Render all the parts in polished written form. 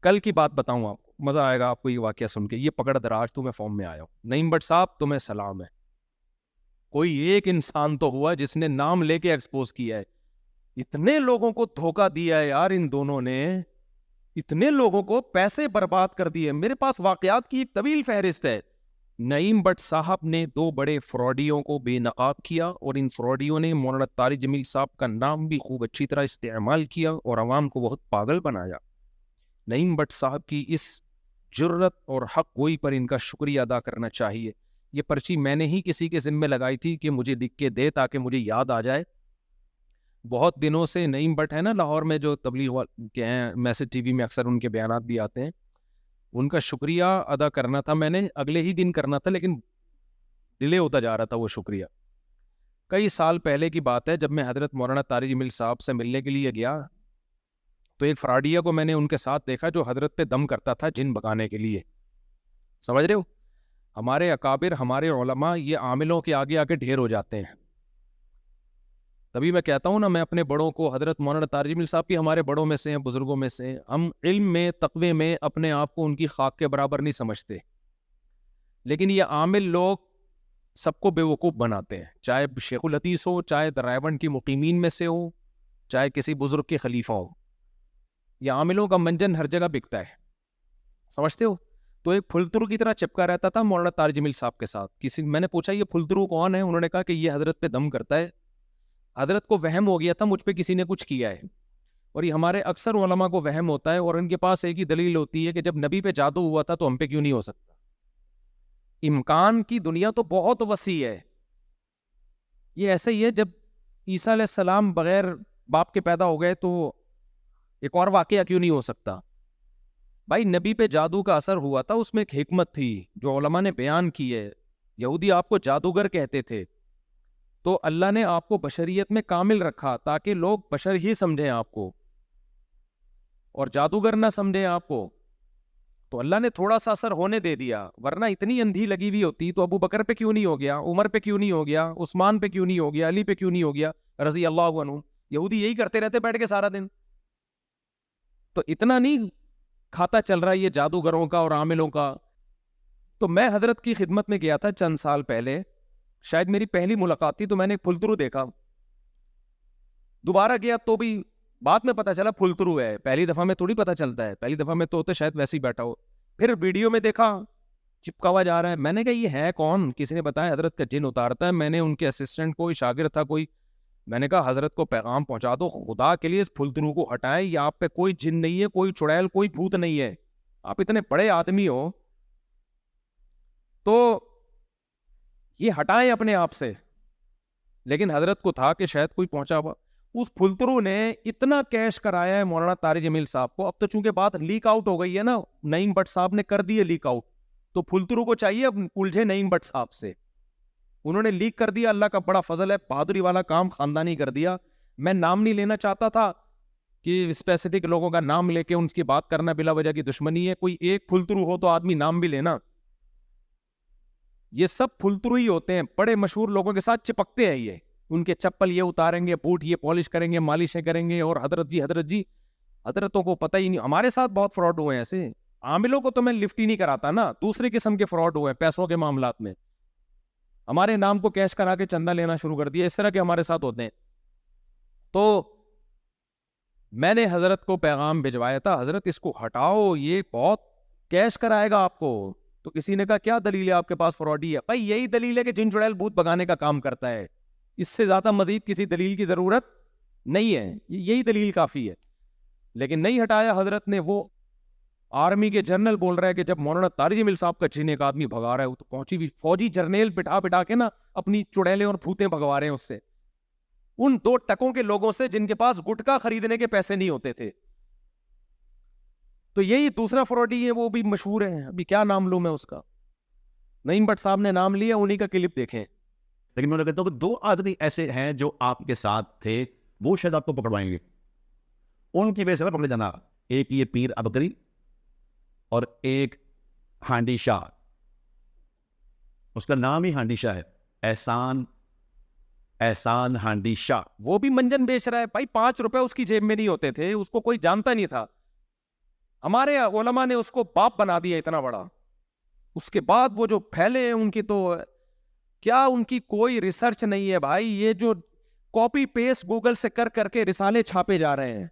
کل کی بات بتاؤں آپ کو, مزہ آئے گا آپ کو یہ واقعہ سن کے. یہ پکڑ دراز تو میں فارم میں آیا ہوں. نعیم بٹ صاحب تمہیں سلام ہے. کوئی ایک انسان تو ہوا جس نے نام لے کے ایکسپوز کیا ہے. اتنے لوگوں کو دھوکہ دیا ہے یار ان دونوں نے, اتنے لوگوں کو پیسے برباد کر دیے. میرے پاس واقعات کی ایک طویل فہرست ہے. نعیم بٹ صاحب نے 2 بڑے فراڈیوں کو بے نقاب کیا, اور ان فراڈیوں نے مولانا طارق جمیل صاحب کا نام بھی خوب اچھی طرح استعمال کیا اور عوام کو بہت پاگل بنایا. نعیم بٹ صاحب کی اس جرت اور حق گوئی پر ان کا شکریہ ادا کرنا چاہیے. یہ پرچی میں نے ہی کسی کے ذمہ لگائی تھی کہ مجھے لکھ کے دے تاکہ مجھے یاد آ جائے. بہت دنوں سے نعیم بٹ ہے نا لاہور میں جو تبلیغ کے ہیں, میسج ٹی وی میں اکثر ان کے بیانات بھی آتے ہیں, ان کا شکریہ ادا کرنا تھا. میں نے اگلے ہی دن کرنا تھا لیکن ڈیلے ہوتا جا رہا تھا وہ شکریہ. کئی سال پہلے کی بات ہے, جب میں حضرت مولانا طارق جمیل صاحب سے ملنے کے لیے گیا تو ایک فراڈیا کو میں نے ان کے ساتھ دیکھا جو حضرت پہ دم کرتا تھا جن بگانے کے لیے. سمجھ رہے ہو, ہمارے اکابر ہمارے علماء یہ عاملوں کے آگے آگے ڈھیر ہو جاتے ہیں. تبھی میں کہتا ہوں نا, میں اپنے بڑوں کو, حضرت مولانا طارق جمیل صاحب کی ہمارے بڑوں میں سے ہیں, بزرگوں میں سے ہیں, ہم علم میں تقوی میں اپنے آپ کو ان کی خاک کے برابر نہیں سمجھتے, لیکن یہ عامل لوگ سب کو بیوقوف بناتے ہیں, چاہے شیخ الحدیث ہو, چاہے درائیونڈ کی مقیمین میں سے ہو, چاہے کسی بزرگ کے خلیفہ ہو. یہ عاملوں کا منجن ہر جگہ بکتا ہے, سمجھتے ہو. تو ایک پھلترو کی طرح چپکا رہتا تھا مولانا طارق جمیل صاحب کے ساتھ. میں نے پوچھا یہ پھلترو کون ہے, انہوں نے کہا کہ یہ حضرت پہ دم کرتا ہے. حضرت کو وہم ہو گیا تھا مجھ پہ کسی نے کچھ کیا ہے, اور یہ ہمارے اکثر علماء کو وہم ہوتا ہے, اور ان کے پاس ایک ہی دلیل ہوتی ہے کہ جب نبی پہ جادو ہوا تھا تو ہم پہ کیوں نہیں ہو سکتا. امکان کی دنیا تو بہت وسیع ہے. یہ ایسے ہی ہے جب عیسیٰ علیہ السلام بغیر باپ کے پیدا ہو گئے تو ایک اور واقعہ کیوں نہیں ہو سکتا. بھائی نبی پہ جادو کا اثر ہوا تھا, اس میں ایک حکمت تھی جو علماء نے بیان کی ہے. یہودی آپ کو جادوگر کہتے تھے, تو اللہ نے آپ کو بشریت میں کامل رکھا تاکہ لوگ بشر ہی سمجھیں آپ کو اور جادوگر نہ سمجھیں آپ کو. تو اللہ نے تھوڑا سا اثر ہونے دے دیا, ورنہ اتنی اندھی لگی ہوئی ہوتی تو ابو بکر پہ کیوں نہیں ہو گیا, عمر پہ کیوں نہیں ہو گیا, عثمان پہ کیوں نہیں ہو گیا, علی پہ کیوں نہیں ہو گیا رضی اللہ عنہ. یہودی یہی کرتے رہتے بیٹھ کے سارا دن. تو اتنا نہیں کھاتا چل رہا یہ جادوگروں کا اور عاملوں کا. تو میں حضرت کی خدمت میں گیا تھا چند سال پہلے, شاید میری پہلی ملاقات تھی, تو میں نے پھلترو دیکھا. دوبارہ گیا تو بھی بعد میں پتا چلا پھلترو ہے, پہلی دفعہ میں تھوڑی پتا چلتا ہے, پہلی دفعہ میں تو ہوتے شاید ویسے ہی بیٹھا ہو. پھر ویڈیو میں دیکھا چپکا ہوا جا رہا ہے. میں نے کہا یہ ہے کون, کسی نے بتایا حضرت کا جن اتارتا ہے. میں نے ان کے اسسٹنٹ کو, شاگرد تھا کوئی, میں نے کہا حضرت کو پیغام پہنچا دو, خدا کے لیے اس پھلترو کو ہٹائیں, یہ آپ پہ کوئی جن نہیں ہے, کوئی چڑیل, کوئی بھوت نہیں ہے, آپ اتنے بڑے آدمی ہو تو یہ ہٹائیں اپنے آپ سے. لیکن حضرت کو تھا کہ شاید کوئی پہنچا ہوا. اس پھلترو نے اتنا کیش کرایا ہے مولانا طارق جمیل صاحب کو. اب تو چونکہ بات لیک آؤٹ ہو گئی ہے نا, نعیم بٹ صاحب نے کر دی ہے لیک آؤٹ, تو پھلترو کو چاہیے اب الجھے نعیم بٹ صاحب سے. انہوں نے لیک کر دیا, اللہ کا بڑا فضل ہے, بہادری والا کام خاندانی کر دیا. میں نام نہیں لینا چاہتا تھا کہ اسپیسیفک لوگوں کا نام لے کے ان کی بات کرنا بلا وجہ کی دشمنی ہے. کوئی ایک پھلترو ہو تو آدمی نام بھی لینا. یہ سب پھلترو ہی ہوتے ہیں, بڑے مشہور لوگوں کے ساتھ چپکتے ہیں. یہ ان کے چپل یہ اتاریں گے, بوٹ یہ پالش کریں گے, مالشیں کریں گے, اور حضرت جی حضرت جی. حضرتوں کو پتہ ہی نہیں. ہمارے ساتھ بہت فراڈ ہوئے ہیں ایسے. عاملوں کو تو میں لفٹ ہی نہیں کراتا نا, دوسرے قسم کے فراڈ ہوئے پیسوں کے معاملات میں. ہمارے نام کو کیش کرا کے چندہ لینا شروع کر دیا, اس طرح کے ہمارے ساتھ ہوتے ہیں. تو میں نے حضرت کو پیغام بھجوایا تھا, حضرت اس کو ہٹاؤ, یہ بہت کیش کرائے گا آپ کو. تو کسی نے کہا کیا دلیل ہے آپ کے پاس فراڈی ہے؟ بھائی یہی دلیل ہے کہ جن چڑیل بھوت بگانے کا کام کرتا ہے, اس سے زیادہ مزید کسی دلیل کی ضرورت نہیں ہے, یہی دلیل کافی ہے. لیکن نہیں ہٹایا حضرت نے. وہ آرمی کے جنرل بول رہا ہے کہ جب مولانا طارق جمیل صاحب کا جن ایک آدمی بھگا رہا ہے, تو پہنچی بھی فوجی جرنیل بٹھا بٹھا کے نا اپنی چڑیلیں اور بھوتیں بھگوا رہے ہیں اس سے, ان 2 ٹکوں کے لوگوں سے جن کے پاس گٹکا خریدنے کے پیسے نہیں ہوتے تھے. تو یہی دوسرا فراڈی ہے, وہ بھی مشہور ہے, ابھی کیا نام لوں میں اس کا. نعیم بٹ صاحب نے نام لیا, انہی کا کلپ دیکھیں. لیکن میں کہتا ہوں کہ 2 آدمی ایسے ہیں جو آپ کے ساتھ تھے, وہ شاید آپ کو پکڑوائیں گے, ان کی وجہ سے پکڑے جانا. ایک یہ پیر ابکری اور ایک ہانڈی شاہ, اس کا نام ہی ہانڈی شاہ ہے, احسان ہانڈی شاہ. وہ بھی منجن بیچ رہا ہے. بھائی 5 روپے اس کی جیب میں نہیں ہوتے تھے, اس کو کوئی جانتا نہیں تھا. ہمارے علماء نے اس کو باپ بنا دیا اتنا بڑا. اس کے بعد وہ جو پھیلے ہیں ان کی تو کیا ان کی کوئی ریسرچ نہیں ہے بھائی. یہ جو کاپی پیسٹ گوگل سے کر کر کے رسالے چھاپے جا رہے ہیں.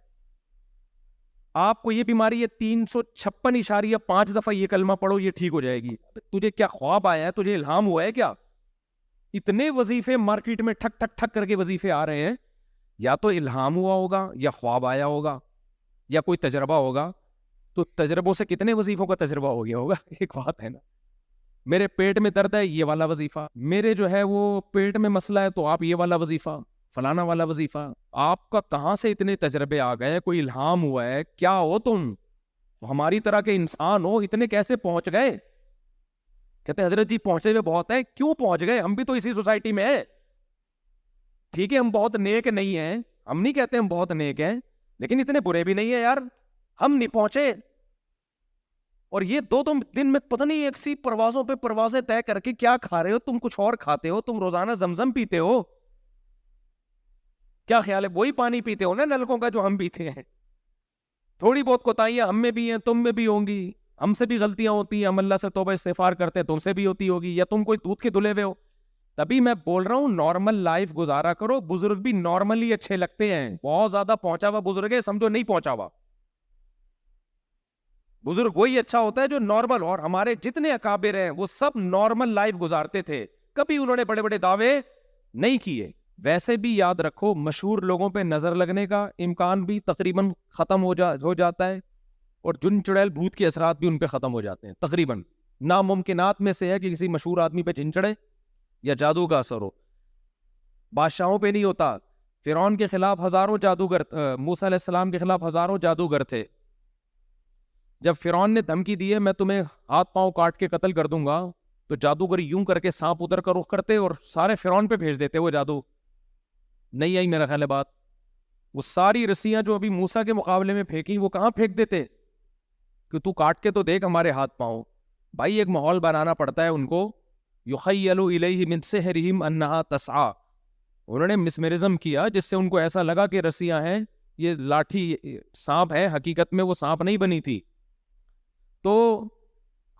آپ کو یہ بیماری ہے 356.5 دفعہ یہ کلمہ پڑھو یہ ٹھیک ہو جائے گی. تجھے کیا خواب آیا ہے, تجھے الہام ہوا ہے کیا؟ اتنے وظیفے مارکیٹ میں ٹھک ٹھک ٹھک کر کے وظیفے آ رہے ہیں. یا تو الہام ہوا ہوگا یا خواب آیا ہوگا یا کوئی تجربہ ہوگا. تو تجربوں سے کتنے وظیفوں کا تجربہ ہو گیا ہوگا. ایک بات ہے نا, میرے پیٹ میں درد ہے یہ والا وظیفہ, میرے جو ہے وہ پیٹ میں مسئلہ ہے تو آپ یہ والا وظیفہ, فلانا والا وظیفہ. آپ کا کہاں سے اتنے تجربے آ گئے؟ کوئی الہام ہوا ہے کیا؟ ہو تم ہماری طرح کے انسان ہو, اتنے کیسے پہنچ گئے؟ کہتے حضرت جی پہنچے ہوئے بہت ہے. کیوں پہنچ گئے؟ ہم بھی تو اسی سوسائٹی میں ہیں. ٹھیک ہے ہم بہت نیک نہیں ہیں, ہم نہیں کہتے ہم بہت نیک ہیں, لیکن اتنے برے بھی نہیں ہیں یار. ہم نہیں پہنچے. اور یہ دو تم دن میں پتہ نہیں ایک سی پروازوں پہ پروازیں طے کر کے کیا کھا رہے ہو. تم کچھ اور کھاتے ہو, تم روزانہ زمزم پیتے ہو. کیا خیال ہے وہی پانی پیتے ہو نا نلکوں کا جو ہم پیتے ہیں؟ تھوڑی بہت کوتاہیاں ہم میں بھی ہیں, تم میں بھی ہوں گی, ہم سے بھی غلطیاں ہوتی ہیں, ہم اللہ سے توبہ استغفار کرتے ہیں, تم سے بھی ہوتی ہوگی, یا تم کوئی دودھ کے دھلے ہوئے ہو. تبھی میں بول رہا ہوں نارمل لائف گزارا کرو. بزرگ بھی نارملی اچھے لگتے ہیں. بہت زیادہ پہنچا ہوا بزرگ ہے سمجھو نہیں پہنچا ہوا. بزرگ وہی اچھا ہوتا ہے جو نارمل. اور ہمارے جتنے اکابر ہیں وہ سب نارمل لائف گزارتے تھے, کبھی انہوں نے بڑے بڑے دعوے نہیں کیے. ویسے بھی یاد رکھو مشہور لوگوں پہ نظر لگنے کا امکان بھی تقریباً ختم ہو جاتا ہے, اور جن چڑیل بھوت کے اثرات بھی ان پہ ختم ہو جاتے ہیں. تقریباً ناممکنات میں سے ہے کہ کسی مشہور آدمی پہ جن چڑھے یا جادو کا اثر ہو. بادشاہوں پہ نہیں ہوتا. فرعون کے خلاف ہزاروں جادوگر, موسیٰ علیہ السلام کے خلاف ہزاروں جادوگر تھے. جب فرعون نے دھمکی دی ہے میں تمہیں ہاتھ پاؤں کاٹ کے قتل کر دوں گا, تو جادوگر یوں کر کے سانپ ادھر کا رخ کرتے اور سارے فرعون پہ بھیج دیتے. وہ جادو نہیں آئی میرا خیال ہے بات. وہ ساری رسیاں جو ابھی موسیٰ کے مقابلے میں پھینکی وہ کہاں پھینک دیتے کہ تو کاٹ کے تو دیکھ ہمارے ہاتھ پاؤں. بھائی ایک ماحول بنانا پڑتا ہے ان کو. یخیل الیہ من سحرہم انہا تسعی, انہوں نے مسمرزم کیا جس سے ان کو ایسا لگا کہ رسیاں ہیں, یہ لاٹھی سانپ ہے, حقیقت میں وہ سانپ نہیں بنی تھی. تو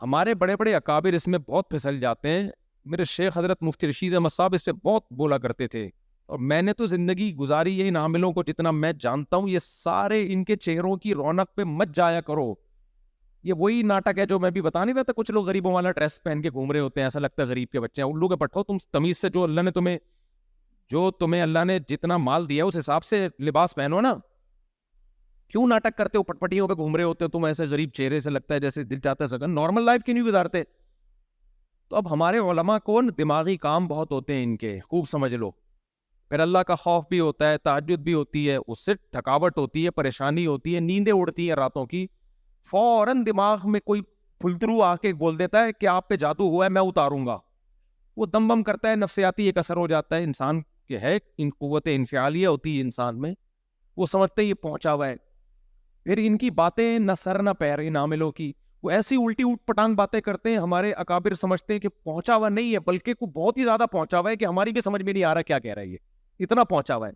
ہمارے بڑے بڑے اکابر اس میں بہت پھسل جاتے ہیں. میرے شیخ حضرت مفتی رشید احمد صاحب اس پہ بہت بولا کرتے تھے, اور میں نے تو زندگی گزاری ہے ان عاملوں کو جتنا میں جانتا ہوں. یہ سارے ان کے چہروں کی رونق پہ مت جایا کرو. یہ وہی ناٹک ہے جو میں بھی بتا نہیں رہا تھا. کچھ لوگ غریبوں والا ڈریس پہن کے گھوم رہے ہوتے ہیں, ایسا لگتا ہے غریب کے بچے ہیں. الو کے پٹھو, تم تمیز سے جو تمہیں اللہ نے جتنا مال دیا اس حساب سے لباس پہنو نا. کیوں ناٹک کرتے ہو, پٹ پٹیوں پہ گھوم رہے ہوتے ہو تم ایسے غریب چہرے سے, لگتا ہے جیسے دل چاہتا ہے سکن. نارمل لائف کیوں نہیں گزارتے؟ تو اب ہمارے علماء کو دماغی کام بہت ہوتے ہیں ان کے, خوب سمجھ لو. پھر اللہ کا خوف بھی ہوتا ہے, تہجد بھی ہوتی ہے, اس سے تھکاوٹ ہوتی ہے, پریشانی ہوتی ہے, نیندیں اڑتی ہیں راتوں کی. فوراً دماغ میں کوئی پھلترو آ کے بول دیتا ہے کہ آپ پہ جادو ہوا ہے میں اتاروں گا. وہ دم بم کرتا ہے, نفسیاتی ایک اثر ہو جاتا ہے انسان کے, ہے ان قوت انفعالیہ ہوتی ہے انسان میں. وہ سمجھتے یہ پہنچا ہوا ہے. پھر ان کی باتیں نہ سر نہ پیر ان عاملوں کی. وہ ایسی الٹی اوٹ پٹانگ باتیں کرتے ہیں. ہمارے اکابر سمجھتے ہیں کہ پہنچا ہوا نہیں ہے, بلکہ کو بہت ہی زیادہ پہنچا ہوا ہے کہ ہماری بھی سمجھ میں نہیں آ رہا کیا کہہ رہا ہے, یہ اتنا پہنچا ہوا ہے.